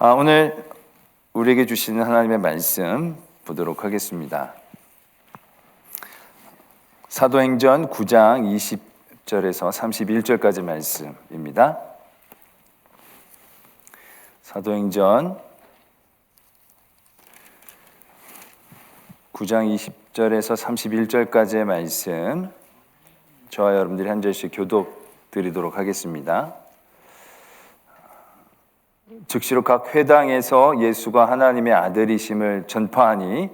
오늘 우리에게 주시는 하나님의 말씀 보도록 하겠습니다. 사도행전 9장 20절에서 31절까지 말씀입니다. 사도행전 9장 20절에서 31절까지의 말씀, 저와 여러분들이 한 절씩 교독 드리도록 하겠습니다. 즉시로 각 회당에서 예수가 하나님의 아들이심을 전파하니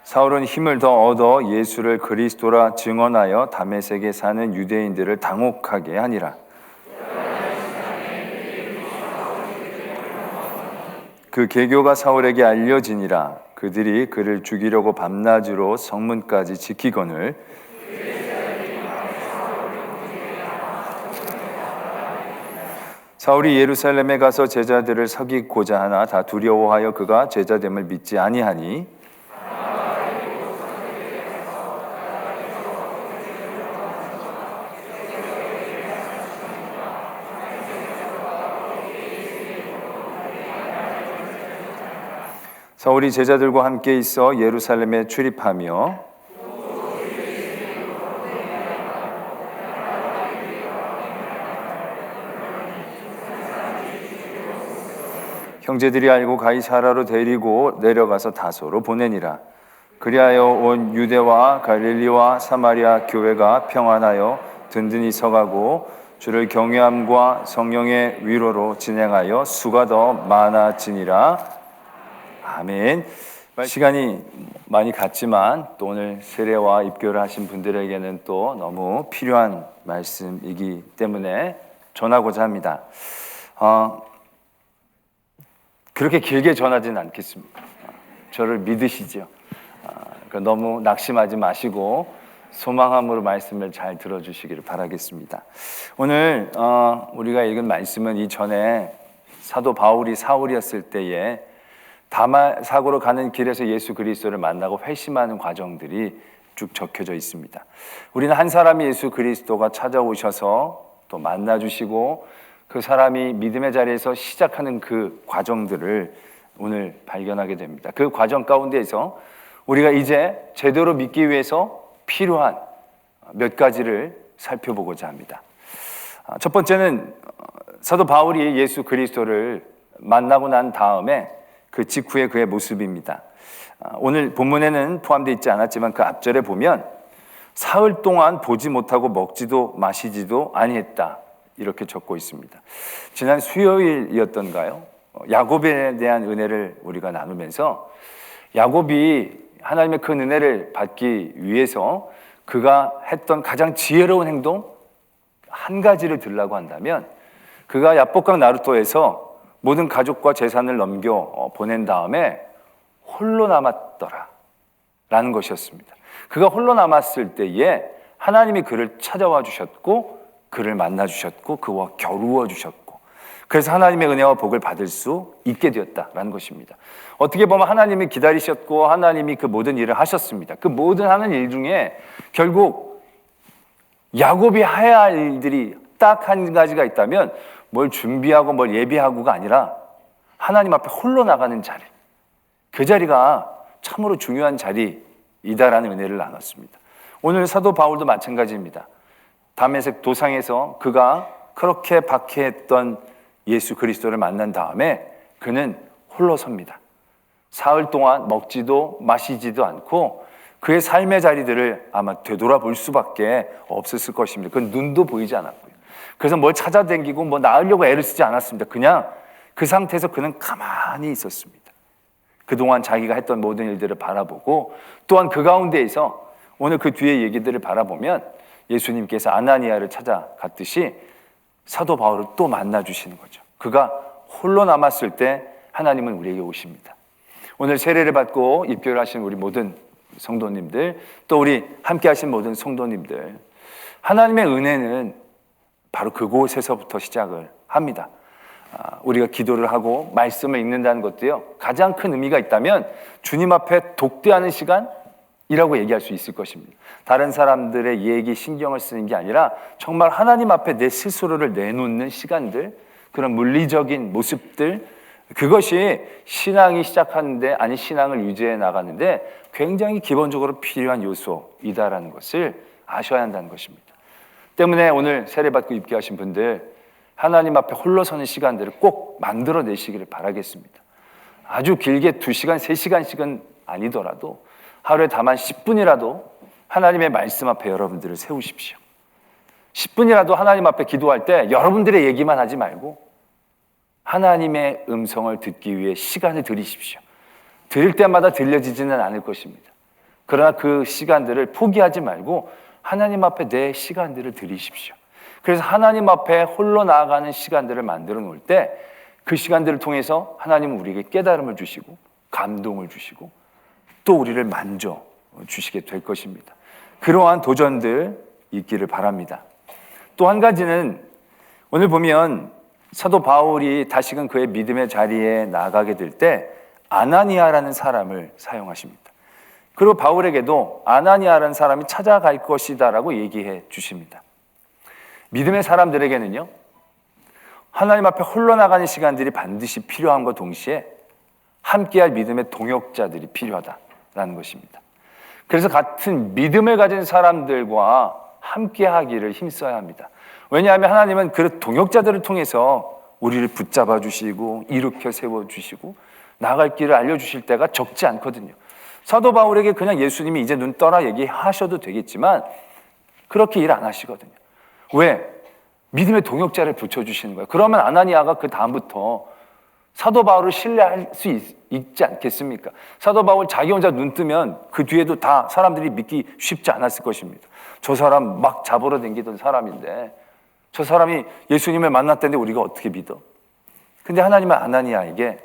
사울은 힘을 더 얻어 예수를 그리스도라 증언하여 다메섹에 사는 유대인들을 당혹하게 하니라. 그 계교가 사울에게 알려지니라. 그들이 그를 죽이려고 밤낮으로 성문까지 지키거늘 사울이 예루살렘에 가서 제자들을 사귀고자 하나 다 두려워하여 그가 제자됨을 믿지 아니하니 사울이 제자들과 함께 있어 예루살렘에 출입하며 형제들이 알고 가이사라로 데리고 내려가서 다소로 보내니라. 그리하여 온 유대와 갈릴리와 사마리아 교회가 평안하여 든든히 서가고 주를 경외함과 성령의 위로로 진행하여 수가 더 많아지니라. 아멘. 시간이 많이 갔지만 또 오늘 세례와 입교를 하신 분들에게는 또 너무 필요한 말씀이기 때문에 전하고자 합니다. 그렇게 길게 전하지는 않겠습니다. 저를 믿으시죠? 너무 낙심하지 마시고 소망함으로 말씀을 잘 들어주시기를 바라겠습니다. 오늘 우리가 읽은 말씀은 이전에 사도 바울이 사울이었을 때에 다마삭으로 가는 길에서 예수 그리스도를 만나고 회심하는 과정들이 쭉 적혀져 있습니다. 우리는 한 사람이 예수 그리스도가 찾아오셔서 또 만나주시고 그 사람이 믿음의 자리에서 시작하는 그 과정들을 오늘 발견하게 됩니다. 그 과정 가운데에서 우리가 이제 제대로 믿기 위해서 필요한 몇 가지를 살펴보고자 합니다. 첫 번째는 사도 바울이 예수 그리스도를 만나고 난 다음에 그 직후의 그의 모습입니다. 오늘 본문에는 포함되어 있지 않았지만 그 앞절에 보면 사흘 동안 보지 못하고 먹지도 마시지도 아니했다 이렇게 적고 있습니다. 지난 수요일이었던가요? 야곱에 대한 은혜를 우리가 나누면서 야곱이 하나님의 큰 은혜를 받기 위해서 그가 했던 가장 지혜로운 행동 한 가지를 들라고 한다면 그가 야복강 나루토에서 모든 가족과 재산을 넘겨 보낸 다음에 홀로 남았더라 라는 것이었습니다. 그가 홀로 남았을 때에 하나님이 그를 찾아와 주셨고 그를 만나 주셨고 그와 겨루어 주셨고 그래서 하나님의 은혜와 복을 받을 수 있게 되었다라는 것입니다. 어떻게 보면 하나님이 기다리셨고 하나님이 그 모든 일을 하셨습니다. 그 모든 하는 일 중에 결국 야곱이 해야 할 일들이 딱 한 가지가 있다면 뭘 준비하고 뭘 예비하고가 아니라 하나님 앞에 홀로 나가는 자리, 그 자리가 참으로 중요한 자리이다라는 은혜를 나눴습니다. 오늘 사도 바울도 마찬가지입니다. 다메섹 도상에서 그가 그렇게 박해했던 예수 그리스도를 만난 다음에 그는 홀로 섭니다. 사흘 동안 먹지도 마시지도 않고 그의 삶의 자리들을 아마 되돌아볼 수밖에 없었을 것입니다. 그건 눈도 보이지 않았고요. 그래서 뭘 찾아다니고 뭐 나으려고 애를 쓰지 않았습니다. 그냥 그 상태에서 그는 가만히 있었습니다. 그동안 자기가 했던 모든 일들을 바라보고 또한 그 가운데에서 오늘 그 뒤에 얘기들을 바라보면 예수님께서 아나니아를 찾아갔듯이 사도 바울을 또 만나주시는 거죠. 그가 홀로 남았을 때 하나님은 우리에게 오십니다. 오늘 세례를 받고 입교를 하신 우리 모든 성도님들 또 우리 함께 하신 모든 성도님들 하나님의 은혜는 바로 그곳에서부터 시작을 합니다. 우리가 기도를 하고 말씀을 읽는다는 것도요, 가장 큰 의미가 있다면 주님 앞에 독대하는 시간이라고 얘기할 수 있을 것입니다. 다른 사람들의 얘기 신경을 쓰는 게 아니라 정말 하나님 앞에 내 스스로를 내놓는 시간들, 그런 물리적인 모습들, 그것이 신앙이 시작하는데, 아니 신앙을 유지해 나가는데 굉장히 기본적으로 필요한 요소이다라는 것을 아셔야 한다는 것입니다. 때문에 오늘 세례받고 입교하신 분들, 하나님 앞에 홀로 서는 시간들을 꼭 만들어내시기를 바라겠습니다. 아주 길게 2시간, 3시간씩은 아니더라도 하루에 다만 10분이라도 하나님의 말씀 앞에 여러분들을 세우십시오. 10분이라도 하나님 앞에 기도할 때 여러분들의 얘기만 하지 말고 하나님의 음성을 듣기 위해 시간을 들이십시오. 들을 때마다 들려지지는 않을 것입니다. 그러나 그 시간들을 포기하지 말고 하나님 앞에 내 시간들을 들이십시오. 그래서 하나님 앞에 홀로 나아가는 시간들을 만들어 놓을 때 그 시간들을 통해서 하나님은 우리에게 깨달음을 주시고 감동을 주시고 또 우리를 만져 주시게 될 것입니다. 그러한 도전들 있기를 바랍니다. 또 한 가지는 오늘 보면 사도 바울이 다시금 그의 믿음의 자리에 나가게 될 때 아나니아라는 사람을 사용하십니다. 그리고 바울에게도 아나니아라는 사람이 찾아갈 것이다라고 얘기해 주십니다. 믿음의 사람들에게는요, 하나님 앞에 홀로 나가는 시간들이 반드시 필요함과 동시에 함께할 믿음의 동역자들이 필요하다라는 것입니다. 그래서 같은 믿음을 가진 사람들과 함께하기를 힘써야 합니다. 왜냐하면 하나님은 그 동역자들을 통해서 우리를 붙잡아 주시고 일으켜 세워 주시고 나갈 길을 알려주실 때가 적지 않거든요. 사도 바울에게 그냥 예수님이 이제 눈 떠라 얘기하셔도 되겠지만 그렇게 일 안 하시거든요. 왜? 믿음의 동역자를 붙여주시는 거예요. 그러면 아나니아가 그 다음부터 사도 바울을 신뢰할 수 있지 않겠습니까? 사도 바울 자기 혼자 눈 뜨면 그 뒤에도 다 사람들이 믿기 쉽지 않았을 것입니다. 저 사람 막 잡으러 다니던 사람인데 저 사람이 예수님을 만났다는데 우리가 어떻게 믿어? 근데 하나님은 아나니아에게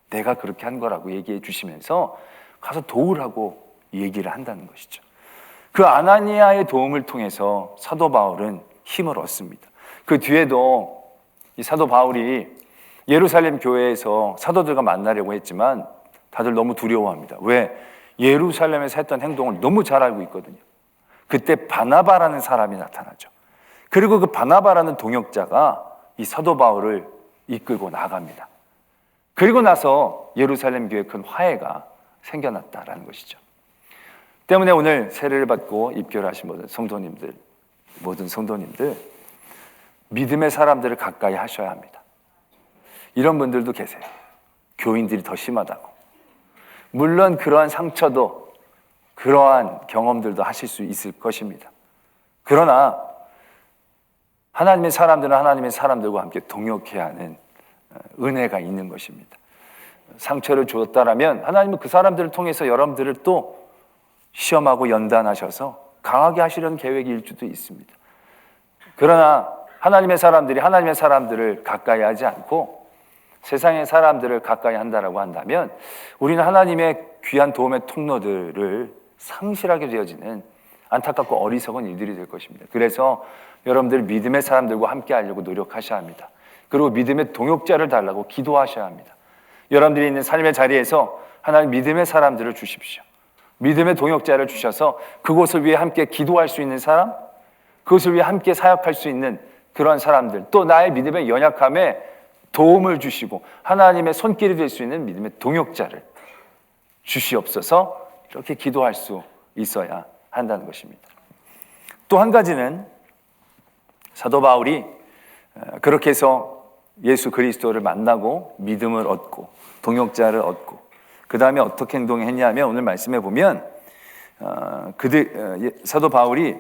내가 그렇게 한 거라고 얘기해 주시면서 가서 도우라고 얘기를 한다는 것이죠. 그 아나니아의 도움을 통해서 사도 바울은 힘을 얻습니다. 그 뒤에도 이 사도 바울이 예루살렘 교회에서 사도들과 만나려고 했지만 다들 너무 두려워합니다. 왜? 예루살렘에서 했던 행동을 너무 잘 알고 있거든요. 그때 바나바라는 사람이 나타나죠. 그리고 그 바나바라는 동역자가 이 사도 바울을 이끌고 나갑니다. 그리고 나서 예루살렘 교회에 큰 화해가 생겨났다라는 것이죠. 때문에 오늘 세례를 받고 입교를 하신 모든 성도님들 믿음의 사람들을 가까이 하셔야 합니다. 이런 분들도 계세요. 교인들이 더 심하다고. 물론 그러한 상처도 그러한 경험들도 하실 수 있을 것입니다. 그러나 하나님의 사람들은 하나님의 사람들과 함께 동역해야 하는 은혜가 있는 것입니다. 상처를 주었다라면 하나님은 그 사람들을 통해서 여러분들을 또 시험하고 연단하셔서 강하게 하시려는 계획일 수도 있습니다. 그러나 하나님의 사람들이 하나님의 사람들을 가까이 하지 않고 세상의 사람들을 가까이 한다라고 한다면 우리는 하나님의 귀한 도움의 통로들을 상실하게 되어지는 안타깝고 어리석은 일들이 될 것입니다. 그래서 여러분들 믿음의 사람들과 함께 하려고 노력하셔야 합니다. 그리고 믿음의 동역자를 달라고 기도하셔야 합니다. 여러분들이 있는 삶의 자리에서 하나님 믿음의 사람들을 주십시오. 믿음의 동역자를 주셔서 그곳을 위해 함께 기도할 수 있는 사람, 그것을 위해 함께 사역할 수 있는 그런 사람들, 또 나의 믿음의 연약함에 도움을 주시고 하나님의 손길이 될 수 있는 믿음의 동역자를 주시옵소서. 이렇게 기도할 수 있어야 한다는 것입니다. 또 한 가지는 사도 바울이 그렇게 해서 예수 그리스도를 만나고 믿음을 얻고 동역자를 얻고 그 다음에 어떻게 행동했냐면 오늘 말씀해 보면 사도 바울이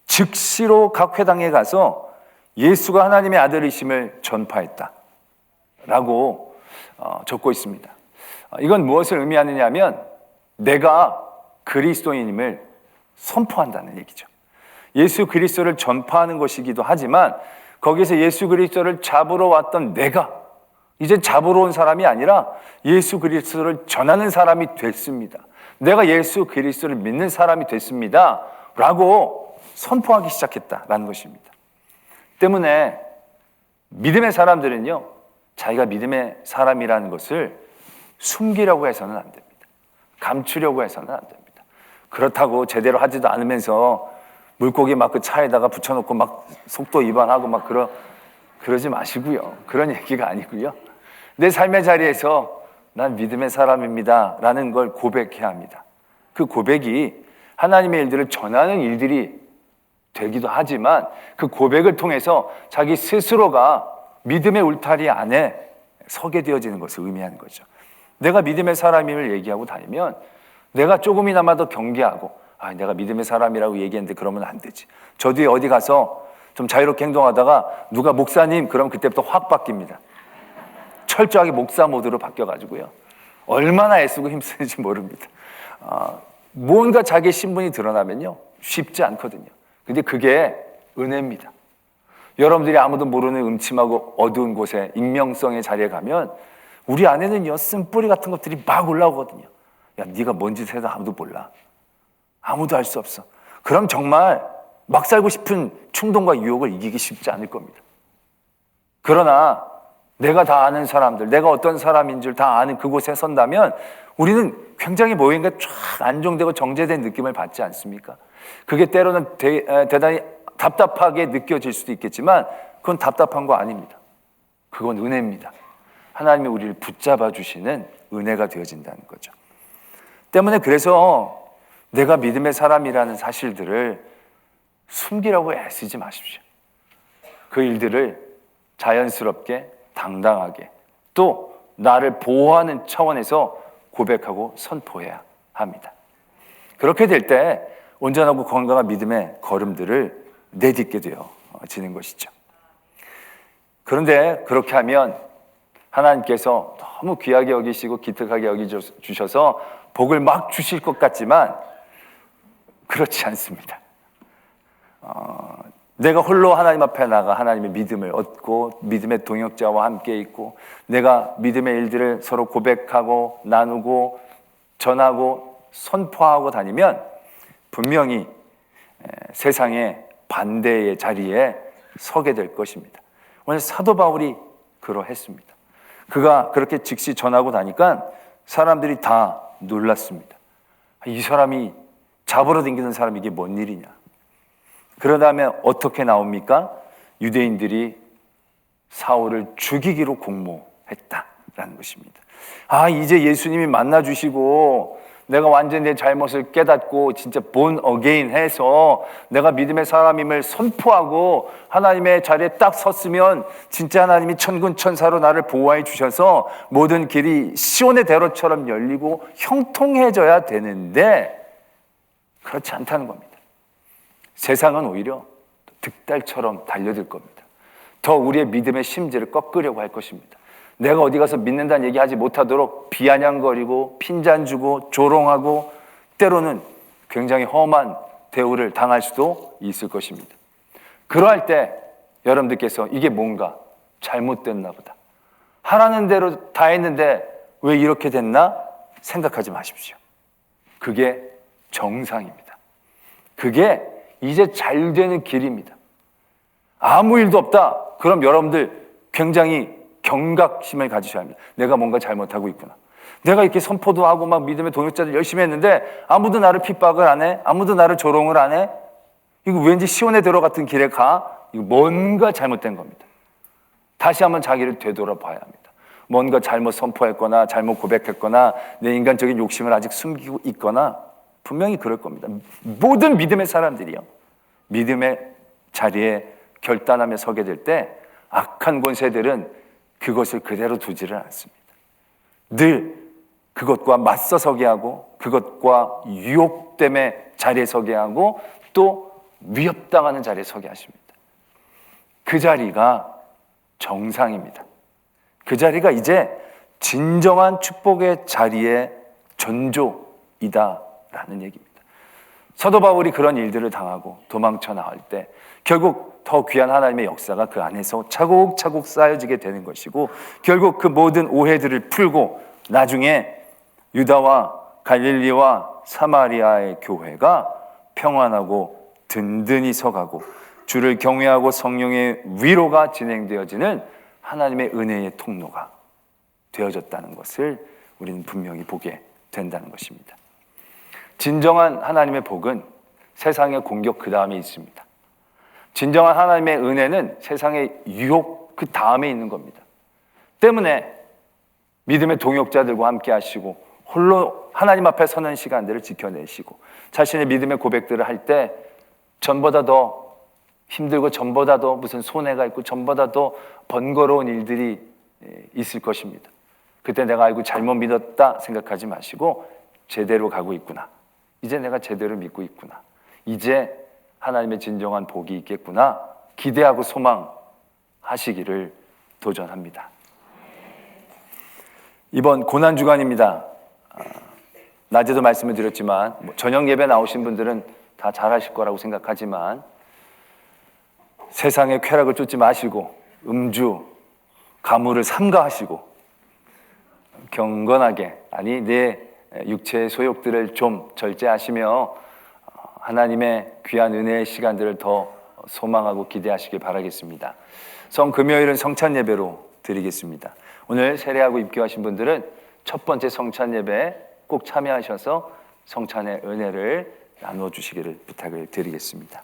즉시로 각 회당에 가서 예수가 하나님의 아들이심을 전파했다 라고 적고 있습니다. 이건 무엇을 의미하느냐 하면 내가 그리스도인임을 선포한다는 얘기죠. 예수 그리스도를 전파하는 것이기도 하지만 거기서 예수 그리스도를 잡으러 왔던 내가 이제 잡으러 온 사람이 아니라 예수 그리스도를 전하는 사람이 됐습니다. 내가 예수 그리스도를 믿는 사람이 됐습니다 라고 선포하기 시작했다라는 것입니다. 때문에 믿음의 사람들은요, 자기가 믿음의 사람이라는 것을 숨기려고 해서는 안 됩니다. 감추려고 해서는 안 됩니다. 그렇다고 제대로 하지도 않으면서 물고기 막 그 차에다가 붙여놓고 막 속도 위반하고 막 그러지 마시고요. 그런 얘기가 아니고요. 내 삶의 자리에서 난 믿음의 사람입니다 라는 걸 고백해야 합니다. 그 고백이 하나님의 일들을 전하는 일들이 되기도 하지만 그 고백을 통해서 자기 스스로가 믿음의 울타리 안에 서게 되어지는 것을 의미하는 거죠. 내가 믿음의 사람임을 얘기하고 다니면 내가 조금이나마 더 경계하고 내가 믿음의 사람이라고 얘기했는데 그러면 안 되지. 저 뒤에 어디 가서 좀 자유롭게 행동하다가 누가 목사님 그러면 그때부터 확 바뀝니다. 철저하게 목사 모드로 바뀌어가지고요. 얼마나 애쓰고 힘쓰는지 모릅니다. 뭔가 자기의 신분이 드러나면요 쉽지 않거든요. 근데 그게 은혜입니다. 여러분들이 아무도 모르는 음침하고 어두운 곳에 익명성의 자리에 가면 우리 안에는요 쓴뿌리 같은 것들이 막 올라오거든요. 야, 네가 뭔 짓을 해도 아무도 몰라. 아무도 알 수 없어. 그럼 정말 막 살고 싶은 충동과 유혹을 이기기 쉽지 않을 겁니다. 그러나 내가 다 아는 사람들, 내가 어떤 사람인 줄 다 아는 그곳에 선다면 우리는 굉장히 뭐인가 쫙 안정되고 정제된 느낌을 받지 않습니까? 그게 때로는 대단히 답답하게 느껴질 수도 있겠지만 그건 답답한 거 아닙니다. 그건 은혜입니다. 하나님이 우리를 붙잡아 주시는 은혜가 되어진다는 거죠. 때문에 그래서 내가 믿음의 사람이라는 사실들을 숨기려고 애쓰지 마십시오. 그 일들을 자연스럽게 당당하게 또 나를 보호하는 차원에서 고백하고 선포해야 합니다. 그렇게 될 때 온전하고 건강한 믿음의 걸음들을 내딛게 되어지는 것이죠. 그런데 그렇게 하면 하나님께서 너무 귀하게 여기시고 기특하게 여기주셔서 복을 막 주실 것 같지만 그렇지 않습니다. 내가 홀로 하나님 앞에 나가 하나님의 믿음을 얻고 믿음의 동역자와 함께 있고 내가 믿음의 일들을 서로 고백하고 나누고 전하고 선포하고 다니면 분명히 세상의 반대의 자리에 서게 될 것입니다. 오늘 사도 바울이 그러했습니다. 그가 그렇게 즉시 전하고 나니까 사람들이 다 놀랐습니다. 이 사람이 잡으러 다니는 사람이 이게 뭔 일이냐. 그러다 하면 어떻게 나옵니까? 유대인들이 사울을 죽이기로 공모했다라는 것입니다. 이제 예수님이 만나주시고 내가 완전히 내 잘못을 깨닫고 진짜 born again 해서 내가 믿음의 사람임을 선포하고 하나님의 자리에 딱 섰으면 진짜 하나님이 천군 천사로 나를 보호해 주셔서 모든 길이 시온의 대로처럼 열리고 형통해져야 되는데 그렇지 않다는 겁니다. 세상은 오히려 득달처럼 달려들 겁니다. 더 우리의 믿음의 심지를 꺾으려고 할 것입니다. 내가 어디 가서 믿는다는 얘기하지 못하도록 비아냥거리고 핀잔 주고 조롱하고 때로는 굉장히 험한 대우를 당할 수도 있을 것입니다. 그러할 때 여러분들께서 이게 뭔가 잘못됐나 보다. 하라는 대로 다 했는데 왜 이렇게 됐나 생각하지 마십시오. 그게 정상입니다. 그게 이제 잘 되는 길입니다. 아무 일도 없다. 그럼 여러분들 굉장히 경각심을 가지셔야 합니다. 내가 뭔가 잘못하고 있구나. 내가 이렇게 선포도 하고 막 믿음의 동역자들 열심히 했는데 아무도 나를 핍박을 안 해. 아무도 나를 조롱을 안 해. 이거 왠지 시온의 대로 같은 길에 가. 이거 뭔가 잘못된 겁니다. 다시 한번 자기를 되돌아봐야 합니다. 뭔가 잘못 선포했거나 잘못 고백했거나 내 인간적인 욕심을 아직 숨기고 있거나 분명히 그럴 겁니다. 모든 믿음의 사람들이요. 믿음의 자리에 결단하며 서게 될 때 악한 권세들은 그것을 그대로 두지를 않습니다. 늘 그것과 맞서 서게 하고 그것과 유혹 때문에 자리에 서게 하고 또 위협당하는 자리에 서게 하십니다. 그 자리가 정상입니다. 그 자리가 이제 진정한 축복의 자리의 전조이다라는 얘기입니다. 사도 바울이 그런 일들을 당하고 도망쳐 나올 때 결국 더 귀한 하나님의 역사가 그 안에서 차곡차곡 쌓여지게 되는 것이고 결국 그 모든 오해들을 풀고 나중에 유다와 갈릴리와 사마리아의 교회가 평안하고 든든히 서가고 주를 경외하고 성령의 위로가 진행되어지는 하나님의 은혜의 통로가 되어졌다는 것을 우리는 분명히 보게 된다는 것입니다. 진정한 하나님의 복은 세상의 공격 그 다음에 있습니다. 진정한 하나님의 은혜는 세상의 유혹 그 다음에 있는 겁니다. 때문에 믿음의 동역자들과 함께 하시고 홀로 하나님 앞에 서는 시간들을 지켜내시고 자신의 믿음의 고백들을 할 때 전보다 더 힘들고 전보다 더 무슨 손해가 있고 전보다 더 번거로운 일들이 있을 것입니다. 그때 내가 아이고 잘못 믿었다 생각하지 마시고 제대로 가고 있구나. 이제 내가 제대로 믿고 있구나. 이제 하나님의 진정한 복이 있겠구나. 기대하고 소망하시기를 도전합니다. 이번 고난주간입니다. 낮에도 말씀을 드렸지만 저녁 예배 나오신 분들은 다 잘하실 거라고 생각하지만 세상의 쾌락을 쫓지 마시고 음주, 가물을 삼가하시고 경건하게 아니 내 육체의 소욕들을 좀 절제하시며 하나님의 귀한 은혜의 시간들을 더 소망하고 기대하시길 바라겠습니다. 성금요일은 성찬 예배로 드리겠습니다. 오늘 세례하고 입교하신 분들은 첫 번째 성찬 예배에 꼭 참여하셔서 성찬의 은혜를 나누어 주시기를 부탁을 드리겠습니다.